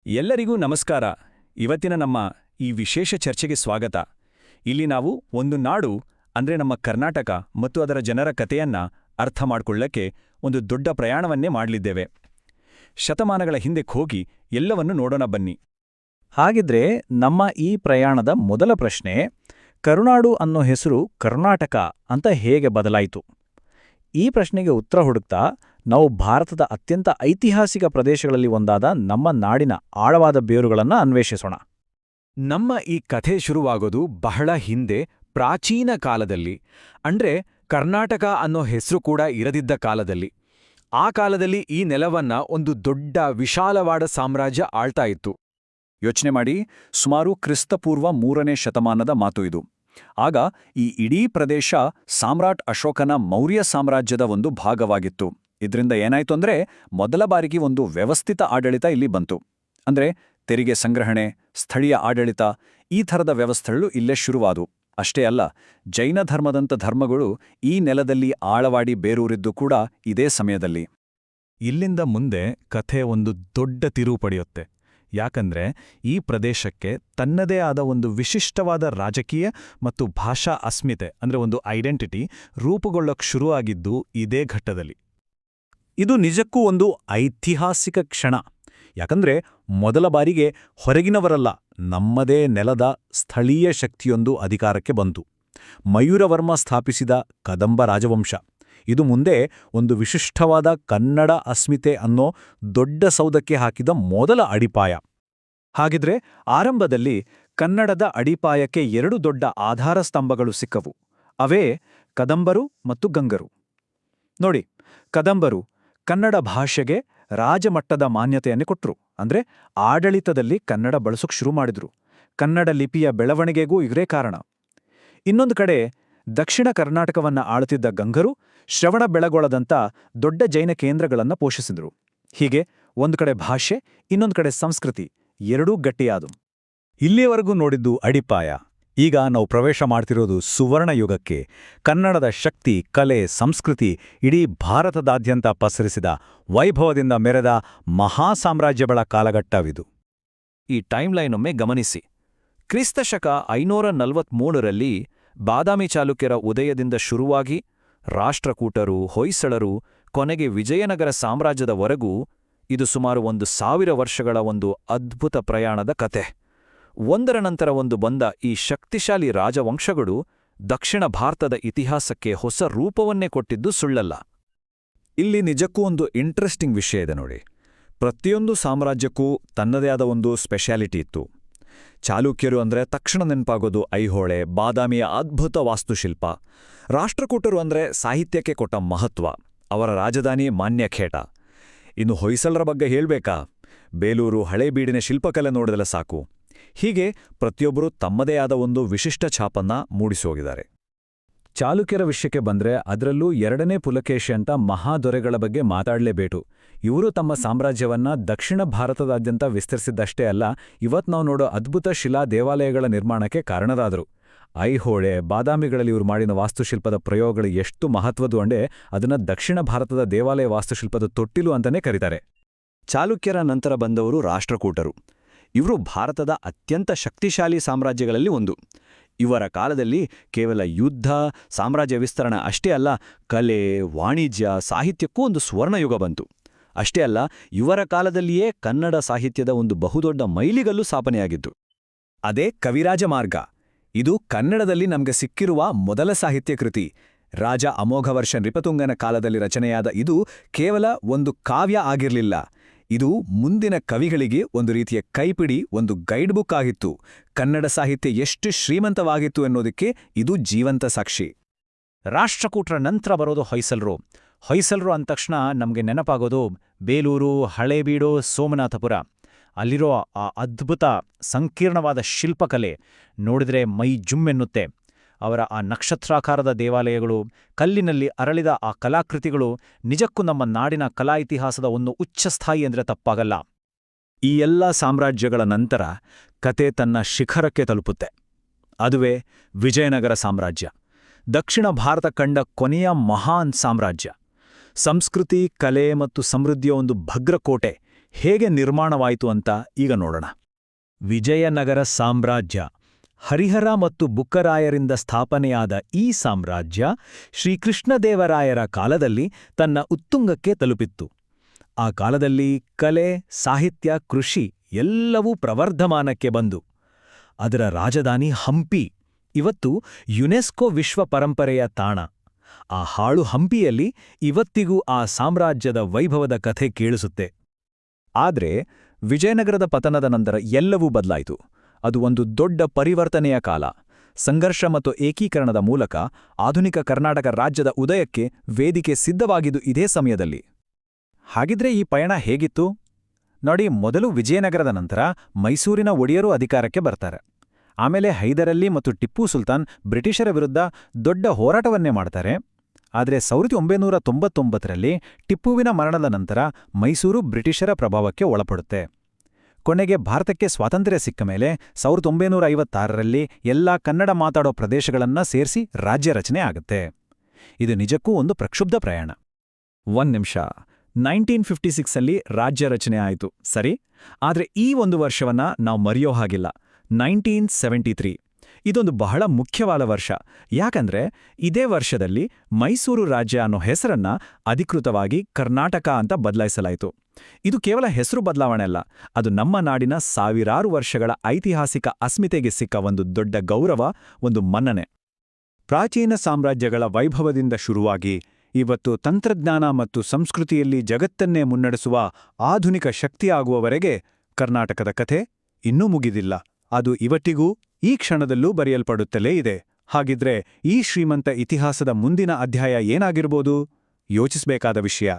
ಎಲ್ಲರಿಗೂ ನಮಸ್ಕಾರ. ಇವತ್ತಿನ ನಮ್ಮ ಈ ವಿಶೇಷ ಚರ್ಚೆಗೆ ಸ್ವಾಗತ. ಇಲ್ಲಿ ನಾವು ಒಂದು ನಾಡು ಅಂದ್ರೆ ನಮ್ಮ ಕರ್ನಾಟಕ ಮತ್ತು ಅದರ ಜನರ ಕಥೆಯನ್ನ ಅರ್ಥ ಮಾಡ್ಕೊಳ್ಳಕ್ಕೆ ಒಂದು ದೊಡ್ಡ ಪ್ರಯಾಣವನ್ನೇ ಮಾಡಲಿದ್ದೇವೆ. ಶತಮಾನಗಳ ಹಿಂದಕ್ಕೆ ಹೋಗಿ ಎಲ್ಲವನ್ನೂ ನೋಡೋಣ ಬನ್ನಿ. ಹಾಗಿದ್ರೆ ನಮ್ಮ ಈ ಪ್ರಯಾಣದ ಮೊದಲ ಪ್ರಶ್ನೆ, ಕರುನಾಡು ಅನ್ನೋ ಹೆಸರು ಕರ್ನಾಟಕ ಅಂತ ಹೇಗೆ ಬದಲಾಯಿತು? ಈ ಪ್ರಶ್ನೆಗೆ ಉತ್ತರ ಹುಡುಕ್ತಾ ನಾವು ಭಾರತದ ಅತ್ಯಂತ ಐತಿಹಾಸಿಕ ಪ್ರದೇಶಗಳಲ್ಲಿ ಒಂದಾದ ನಮ್ಮ ನಾಡಿನ ಆಳವಾದ ಬೇರುಗಳನ್ನು ಅನ್ವೇಷಿಸೋಣ. ನಮ್ಮ ಈ ಕಥೆ ಶುರುವಾಗೋದು ಬಹಳ ಹಿಂದೆ, ಪ್ರಾಚೀನ ಕಾಲದಲ್ಲಿ. ಅಂದ್ರೆ ಕರ್ನಾಟಕ ಅನ್ನೋ ಹೆಸರು ಕೂಡ ಇರದಿದ್ದ ಕಾಲದಲ್ಲಿ. ಆ ಕಾಲದಲ್ಲಿ ಈ ನೆಲವನ್ನ ಒಂದು ದೊಡ್ಡ ವಿಶಾಲವಾದ ಸಾಮ್ರಾಜ್ಯ ಆಳ್ತಾ ಇತ್ತು. ಯೋಚನೆ ಮಾಡಿ, ಸುಮಾರು ಕ್ರಿಸ್ತಪೂರ್ವ 3ನೇ ಶತಮಾನದ ಮಾತು ಇದು. ಆಗ ಈ ಇಡೀ ಪ್ರದೇಶ ಸಾಮ್ರಾಟ್ ಅಶೋಕನ ಮೌರ್ಯ ಸಾಮ್ರಾಜ್ಯದ ಒಂದು ಭಾಗವಾಗಿತ್ತು. ಇದರಿಂದ ಏನಾಯ್ತು ಅಂದ್ರೆ, ಮೊದಲ ಬಾರಿಗೆ ಒಂದು ವ್ಯವಸ್ಥಿತ ಆಡಳಿತ ಇಲ್ಲಿ ಬಂತು. ಅಂದ್ರೆ ತೆರಿಗೆ ಸಂಗ್ರಹಣೆ, ಸ್ಥಳೀಯ ಆಡಳಿತ, ಈ ಥರದ ವ್ಯವಸ್ಥೆಗಳು ಇಲ್ಲೇ ಶುರುವಾದವು. ಅಷ್ಟೇ ಅಲ್ಲ, ಜೈನ ಧರ್ಮದಂಥ ಧರ್ಮಗಳು ಈ ನೆಲದಲ್ಲಿ ಆಳವಾಡಿ ಬೇರೂರಿದ್ದು ಕೂಡ ಇದೇ ಸಮಯದಲ್ಲಿ. ಇಲ್ಲಿಂದ ಮುಂದೆ ಕಥೆ ಒಂದು ದೊಡ್ಡ ತಿರುವು ಪಡೆಯುತ್ತೆ. ಯಾಕಂದ್ರೆ ಈ ಪ್ರದೇಶಕ್ಕೆ ತನ್ನದೇ ಆದ ಒಂದು ವಿಶಿಷ್ಟವಾದ ರಾಜಕೀಯ ಮತ್ತು ಭಾಷಾ ಅಸ್ಮಿತೆ ಅಂದ್ರೆ ಒಂದು ಐಡೆಂಟಿಟಿ ರೂಪುಗೊಳ್ಳೋಕ್ ಶುರುವಾಗಿದ್ದು ಇದೇ ಘಟ್ಟದಲ್ಲಿ. ಇದು ನಿಜಕ್ಕೂ ಒಂದು ಐತಿಹಾಸಿಕ ಕ್ಷಣ. ಯಾಕಂದ್ರೆ ಮೊದಲ ಬಾರಿಗೆ ಹೊರಗಿನವರಲ್ಲ, ನಮ್ಮದೇ ನೆಲದ ಸ್ಥಳೀಯ ಶಕ್ತಿಯೊಂದು ಅಧಿಕಾರಕ್ಕೆ ಬಂತು. ಮಯೂರವರ್ಮ ಸ್ಥಾಪಿಸಿದ ಕದಂಬ ರಾಜವಂಶ. ಇದು ಮುಂದೆ ಒಂದು ವಿಶಿಷ್ಟವಾದ ಕನ್ನಡ ಅಸ್ಮಿತೆ ಅನ್ನೋ ದೊಡ್ಡ ಸೌಧಕ್ಕೆ ಹಾಕಿದ ಮೊದಲ ಅಡಿಪಾಯ. ಹಾಗಿದ್ರೆ ಆರಂಭದಲ್ಲಿ ಕನ್ನಡದ ಅಡಿಪಾಯಕ್ಕೆ 2 ದೊಡ್ಡ ಆಧಾರ ಸ್ತಂಭಗಳು ಸಿಕ್ಕವು. ಅವೇ ಕದಂಬರು ಮತ್ತು ಗಂಗರು. ನೋಡಿ, ಕದಂಬರು ಕನ್ನಡ ಭಾಷೆಗೆ ರಾಜಮಟ್ಟದ ಮಾನ್ಯತೆಯನ್ನು ಕೊಟ್ರು. ಅಂದ್ರೆ ಆಡಳಿತದಲ್ಲಿ ಕನ್ನಡ ಬಳಸೋಕ್ ಶುರು ಮಾಡಿದ್ರು. ಕನ್ನಡ ಲಿಪಿಯ ಬೆಳವಣಿಗೆಗೂ ಇವರೇ ಕಾರಣ. ಇನ್ನೊಂದು ಕಡೆ ದಕ್ಷಿಣ ಕರ್ನಾಟಕವನ್ನ ಆಳುತ್ತಿದ್ದ ಗಂಗರು ಶ್ರವಣಬೆಳಗೊಳದಂಥ ದೊಡ್ಡ ಜೈನ ಕೇಂದ್ರಗಳನ್ನು ಪೋಷಿಸಿದ್ರು. ಹೀಗೆ ಒಂದು ಕಡೆ ಭಾಷೆ, ಇನ್ನೊಂದು ಕಡೆ ಸಂಸ್ಕೃತಿ, ಎರಡೂ ಗಟ್ಟಿಯಾದವು. ಇಲ್ಲಿಯವರೆಗೂ ನೋಡಿದ್ದು ಅಡಿಪಾಯ. ಈಗ ನಾವು ಪ್ರವೇಶ ಮಾಡ್ತಿರೋದು ಸುವರ್ಣ ಯುಗಕ್ಕೆ. ಕನ್ನಡದ ಶಕ್ತಿ, ಕಲೆ, ಸಂಸ್ಕೃತಿ ಇಡೀ ಭಾರತದಾದ್ಯಂತ ಪಸರಿಸಿದ, ವೈಭವದಿಂದ ಮೆರೆದ ಮಹಾ ಸಾಮ್ರಾಜ್ಯಗಳ ಕಾಲಘಟ್ಟವಿದು. ಈ ಟೈಮ್ಲೈನ್ ಒಮ್ಮೆ ಗಮನಿಸಿ. ಕ್ರಿಸ್ತಶಕ 543ರಲ್ಲಿ ಬಾದಾಮಿ ಚಾಲುಕ್ಯರ ಉದಯದಿಂದ ಶುರುವಾಗಿ ರಾಷ್ಟ್ರಕೂಟರು, ಹೊಯ್ಸಳರು, ಕೊನೆಗೆ ವಿಜಯನಗರ ಸಾಮ್ರಾಜ್ಯದವರೆಗೂ ಇದು ಸುಮಾರು 1000 ವರ್ಷಗಳ ಒಂದು ಅದ್ಭುತ ಪ್ರಯಾಣದ ಕತೆ. ಒಂದರ ನಂತರ ಒಂದು ಬಂದ ಈ ಶಕ್ತಿಶಾಲಿ ರಾಜವಂಶಗಳು ದಕ್ಷಿಣ ಭಾರತದ ಇತಿಹಾಸಕ್ಕೆ ಹೊಸ ರೂಪವನ್ನೇ ಕೊಟ್ಟಿದ್ದು ಸುಳ್ಳಲ್ಲ. ಇಲ್ಲಿ ನಿಜಕ್ಕೂ ಒಂದು ಇಂಟ್ರೆಸ್ಟಿಂಗ್ ವಿಷಯ ಇದೆ ನೋಡಿ. ಪ್ರತಿಯೊಂದು ಸಾಮ್ರಾಜ್ಯಕ್ಕೂ ತನ್ನದೇ ಆದ ಒಂದು ಸ್ಪೆಷಾಲಿಟಿ ಇತ್ತು. ಚಾಲುಕ್ಯರು ಅಂದ್ರೆ ತಕ್ಷಣ ನೆನಪಾಗೋದು ಐಹೊಳೆ, ಬಾದಾಮಿಯ ಅದ್ಭುತ ವಾಸ್ತುಶಿಲ್ಪ. ರಾಷ್ಟ್ರಕೂಟರು ಅಂದ್ರೆ ಸಾಹಿತ್ಯಕ್ಕೆ ಕೊಟ್ಟ ಮಹತ್ವ, ಅವರ ರಾಜಧಾನಿ ಮಾನ್ಯಖೇಟ. ಇನ್ನು ಹೊಯ್ಸಳರ ಬಗ್ಗೆ ಹೇಳ್ಬೇಕಾ? ಬೇಲೂರು, ಹಳೇಬೀಡಿನ ಶಿಲ್ಪಕಲೆ ನೋಡಿದಲ್ಲ ಸಾಕು. ಹೀಗೆ ಪ್ರತಿಯೊಬ್ಬರೂ ತಮ್ಮದೇ ಆದ ಒಂದು ವಿಶಿಷ್ಟ ಛಾಪನ್ನ ಮೂಡಿಸೋಗಿದ್ದಾರೆ. ಚಾಲುಕ್ಯರ ವಿಷಯಕ್ಕೆ ಬಂದ್ರೆ ಅದರಲ್ಲೂ 2ನೇ ಪುಲಕೇಶಿ ಅಂತ ಮಹಾದೊರೆಗಳ ಬಗ್ಗೆ ಮಾತಾಡಲೇಬೇಕು. ಇವರು ತಮ್ಮ ಸಾಮ್ರಾಜ್ಯವನ್ನ ದಕ್ಷಿಣ ಭಾರತದಾದ್ಯಂತ ವಿಸ್ತರಿಸಿದ್ದಷ್ಟೇ ಅಲ್ಲ, ಇವತ್ತು ನಾವು ನೋಡೋ ಅದ್ಭುತ ಶಿಲಾ ದೇವಾಲಯಗಳ ನಿರ್ಮಾಣಕ್ಕೆ ಕಾರಣರಾದರು. ಐಹೊಳೆ, ಬಾದಾಮಿಗಳಲ್ಲಿ ಇವರು ಮಾಡಿದ ವಾಸ್ತುಶಿಲ್ಪದ ಪ್ರಯೋಗಗಳು ಎಷ್ಟು ಮಹತ್ವದ್ದು ಅಂದ್ರೆ ಅದನ್ನ ದಕ್ಷಿಣ ಭಾರತದ ದೇವಾಲಯ ವಾಸ್ತುಶಿಲ್ಪದ ತೊಟ್ಟಿಲು ಅಂತಾನೆ ಕರೀತಾರೆ. ಚಾಲುಕ್ಯರ ನಂತರ ಬಂದವರು ರಾಷ್ಟ್ರಕೂಟರು. ಇವರು ಭಾರತದ ಅತ್ಯಂತ ಶಕ್ತಿಶಾಲಿ ಸಾಮ್ರಾಜ್ಯಗಳಲ್ಲಿ ಒಂದು. ಇವರ ಕಾಲದಲ್ಲಿ ಕೇವಲ ಯುದ್ಧ, ಸಾಮ್ರಾಜ್ಯ ವಿಸ್ತರಣೆ ಅಷ್ಟೇ ಅಲ್ಲ, ಕಲೆ, ವಾಣಿಜ್ಯ, ಸಾಹಿತ್ಯಕ್ಕೂ ಒಂದು ಸುವರ್ಣಯುಗ ಬಂತು. ಅಷ್ಟೇ ಅಲ್ಲ, ಇವರ ಕಾಲದಲ್ಲಿಯೇ ಕನ್ನಡ ಸಾಹಿತ್ಯದ ಒಂದು ಬಹುದೊಡ್ಡ ಮೈಲಿಗಲ್ಲು ಸ್ಥಾಪನೆಯಾಗಿತ್ತು. ಅದೇ ಕವಿರಾಜ ಮಾರ್ಗ. ಇದು ಕನ್ನಡದಲ್ಲಿ ನಮಗೆ ಸಿಕ್ಕಿರುವ ಮೊದಲ ಸಾಹಿತ್ಯ ಕೃತಿ. ರಾಜ ಅಮೋಘವರ್ಷ ನೃಪತುಂಗನ ಕಾಲದಲ್ಲಿ ರಚನೆಯಾದ ಇದು ಕೇವಲ ಒಂದು ಕಾವ್ಯ ಆಗಿರಲಿಲ್ಲ. ಇದು ಮುಂದಿನ ಕವಿಗಳಿಗೆ ಒಂದು ರೀತಿಯ ಕೈಪಿಡಿ, ಒಂದು ಗೈಡ್ ಬುಕ್ ಆಗಿತ್ತು. ಕನ್ನಡ ಸಾಹಿತ್ಯ ಎಷ್ಟು ಶ್ರೀಮಂತವಾಗಿತ್ತು ಎನ್ನುವುದಕ್ಕೆ ಇದು ಜೀವಂತ ಸಾಕ್ಷಿ. ರಾಷ್ಟ್ರಕೂಟರ ನಂತರ ಬರೋದು ಹೊಯ್ಸಳರು. ಹೊಯ್ಸಳರು ಅಂದ ತಕ್ಷಣ ನಮಗೆ ನೆನಪಾಗೋದು ಬೇಲೂರು, ಹಳೇಬೀಡು, ಸೋಮನಾಥಪುರ. ಅಲ್ಲಿರೋ ಆ ಅದ್ಭುತ ಸಂಕೀರ್ಣವಾದ ಶಿಲ್ಪಕಲೆ ನೋಡಿದ್ರೆ ಮೈ ಜುಮ್ಮೆನ್ನುತ್ತೆ. ಅವರ ಆ ನಕ್ಷತ್ರಾಕಾರದ ದೇವಾಲಯಗಳು, ಕಲ್ಲಿನಲ್ಲಿ ಅರಳಿದ ಆ ಕಲಾಕೃತಿಗಳು ನಿಜಕ್ಕೂ ನಮ್ಮ ನಾಡಿನ ಕಲಾ ಇತಿಹಾಸದ ಒಂದು ಉಚ್ಚಸ್ಥಾಯಿ ಎಂದರೆ ತಪ್ಪಾಗಲ್ಲ. ಈ ಎಲ್ಲ ಸಾಮ್ರಾಜ್ಯಗಳ ನಂತರ ಕತೆ ತನ್ನ ಶಿಖರಕ್ಕೆ ತಲುಪುತ್ತೆ. ಅದುವೇ ವಿಜಯನಗರ ಸಾಮ್ರಾಜ್ಯ. ದಕ್ಷಿಣ ಭಾರತ ಕಂಡ ಕೊನೆಯ ಮಹಾನ್ ಸಾಮ್ರಾಜ್ಯ. ಸಂಸ್ಕೃತಿ, ಕಲೆ ಮತ್ತು ಸಮೃದ್ಧಿಯ ಒಂದು ಭಗ್ರಕೋಟೆ. ಹೇಗೆ ನಿರ್ಮಾಣವಾಯಿತು ಅಂತ ಈಗ ನೋಡೋಣ. ವಿಜಯನಗರ ಸಾಮ್ರಾಜ್ಯ. ಹರಿಹರ ಮತ್ತು ಬುಕ್ಕರಾಯರಿಂದ ಸ್ಥಾಪನೆಯಾದ ಈ ಸಾಮ್ರಾಜ್ಯ ಶ್ರೀಕೃಷ್ಣದೇವರಾಯರ ಕಾಲದಲ್ಲಿ ತನ್ನ ಉತ್ತುಂಗಕ್ಕೆ ತಲುಪಿತ್ತು. ಆ ಕಾಲದಲ್ಲಿ ಕಲೆ, ಸಾಹಿತ್ಯ, ಕೃಷಿ ಎಲ್ಲವೂ ಪ್ರವರ್ಧಮಾನಕ್ಕೆ ಬಂದು ಅದರ ರಾಜಧಾನಿ ಹಂಪಿ ಇವತ್ತು ಯುನೆಸ್ಕೋ ವಿಶ್ವ ಪರಂಪರೆಯ ತಾಣ. ಆ ಹಾಳು ಹಂಪಿಯಲ್ಲಿ ಇವತ್ತಿಗೂ ಆ ಸಾಮ್ರಾಜ್ಯದ ವೈಭವದ ಕಥೆ ಕೇಳಿಸುತ್ತೆ. ಆದ್ರೆ ವಿಜಯನಗರದ ಪತನದ ನಂತರ ಎಲ್ಲವೂ ಬದಲಾಯಿತು. ಅದು ಒಂದು ದೊಡ್ಡ ಪರಿವರ್ತನೆಯ ಕಾಲ. ಸಂಘರ್ಷ ಮತ್ತು ಏಕೀಕರಣದ ಮೂಲಕ ಆಧುನಿಕ ಕರ್ನಾಟಕ ರಾಜ್ಯದ ಉದಯಕ್ಕೆ ವೇದಿಕೆ ಸಿದ್ಧವಾಗಿದ್ದು ಇದೇ ಸಮಯದಲ್ಲಿ. ಹಾಗಿದ್ರೆ ಈ ಪಯಣ ಹೇಗಿತ್ತು ನೋಡಿ. ಮೊದಲು ವಿಜಯನಗರದ ನಂತರ ಮೈಸೂರಿನ ಒಡೆಯರು ಅಧಿಕಾರಕ್ಕೆ ಬರ್ತಾರೆ. ಆಮೇಲೆ ಹೈದರಲಿ ಮತ್ತು ಟಿಪ್ಪು ಸುಲ್ತಾನ್ ಬ್ರಿಟಿಷರ ವಿರುದ್ಧ ದೊಡ್ಡ ಹೋರಾಟವನ್ನೇ ಮಾಡ್ತಾರೆ. ಆದರೆ 1999ರಲ್ಲಿ ಟಿಪ್ಪುವಿನ ಮರಣದ ನಂತರ ಮೈಸೂರು ಬ್ರಿಟಿಷರ ಪ್ರಭಾವಕ್ಕೆ ಒಳಪಡುತ್ತೆ. ಕೊನೆಗೆ ಭಾರತಕ್ಕೆ ಸ್ವಾತಂತ್ರ್ಯ ಸಿಕ್ಕ ಮೇಲೆ 1956ರಲ್ಲಿ ಎಲ್ಲಾ ಕನ್ನಡ ಮಾತಾಡೋ ಪ್ರದೇಶಗಳನ್ನ ಸೇರಿಸಿ ರಾಜ್ಯ ರಚನೆ ಆಗುತ್ತೆ. ಇದು ನಿಜಕ್ಕೂ ಒಂದು ಪ್ರಕ್ಷುಬ್ಧ ಪ್ರಯಾಣ. ಒಂದ್ ನಿಮಿಷ, 1956ಅಲ್ಲಿ ರಾಜ್ಯ ರಚನೆ ಆಯಿತು, ಸರಿ. ಆದರೆ ಈ ಒಂದು ವರ್ಷವನ್ನ ನಾವು ಮರೆಯೋ ಹಾಗಿಲ್ಲ. 1973 ಇದೊಂದು ಬಹಳ ಮುಖ್ಯವಾದ ವರ್ಷ. ಯಾಕಂದ್ರೆ ಇದೇ ವರ್ಷದಲ್ಲಿ ಮೈಸೂರು ರಾಜ್ಯ ಅನ್ನೋ ಹೆಸರನ್ನ ಅಧಿಕೃತವಾಗಿ ಕರ್ನಾಟಕ ಅಂತ ಬದಲಾಯಿಸಲಾಯಿತು. ಇದು ಕೇವಲ ಹೆಸರು ಬದಲಾವಣೆ ಅಲ್ಲ, ಅದು ನಮ್ಮ ನಾಡಿನ ಸಾವಿರಾರು ವರ್ಷಗಳ ಐತಿಹಾಸಿಕ ಅಸ್ಮಿತೆಗೆ ಸಿಕ್ಕ ಒಂದು ದೊಡ್ಡ ಗೌರವ, ಒಂದು ಮನ್ನಣೆ. ಪ್ರಾಚೀನ ಸಾಮ್ರಾಜ್ಯಗಳ ವೈಭವದಿಂದ ಶುರುವಾಗಿ ಇವತ್ತು ತಂತ್ರಜ್ಞಾನ ಮತ್ತು ಸಂಸ್ಕೃತಿಯಲ್ಲಿ ಜಗತ್ತನ್ನೇ ಮುನ್ನಡೆಸುವ ಆಧುನಿಕ ಶಕ್ತಿಯಾಗುವವರೆಗೆ ಕರ್ನಾಟಕದ ಕಥೆ ಇನ್ನೂ ಮುಗಿದಿಲ್ಲ. ಅದು ಇವತ್ತಿಗೂ ಈ ಕ್ಷಣದಲ್ಲೂ ಬರೆಯಲ್ಪಡುತ್ತಲೇ ಇದೆ. ಹಾಗಿದ್ರೆ ಈ ಶ್ರೀಮಂತ ಇತಿಹಾಸದ ಮುಂದಿನ ಅಧ್ಯಾಯ ಏನಾಗಿರ್ಬೋದು? ಯೋಚಿಸಬೇಕಾದ ವಿಷಯ.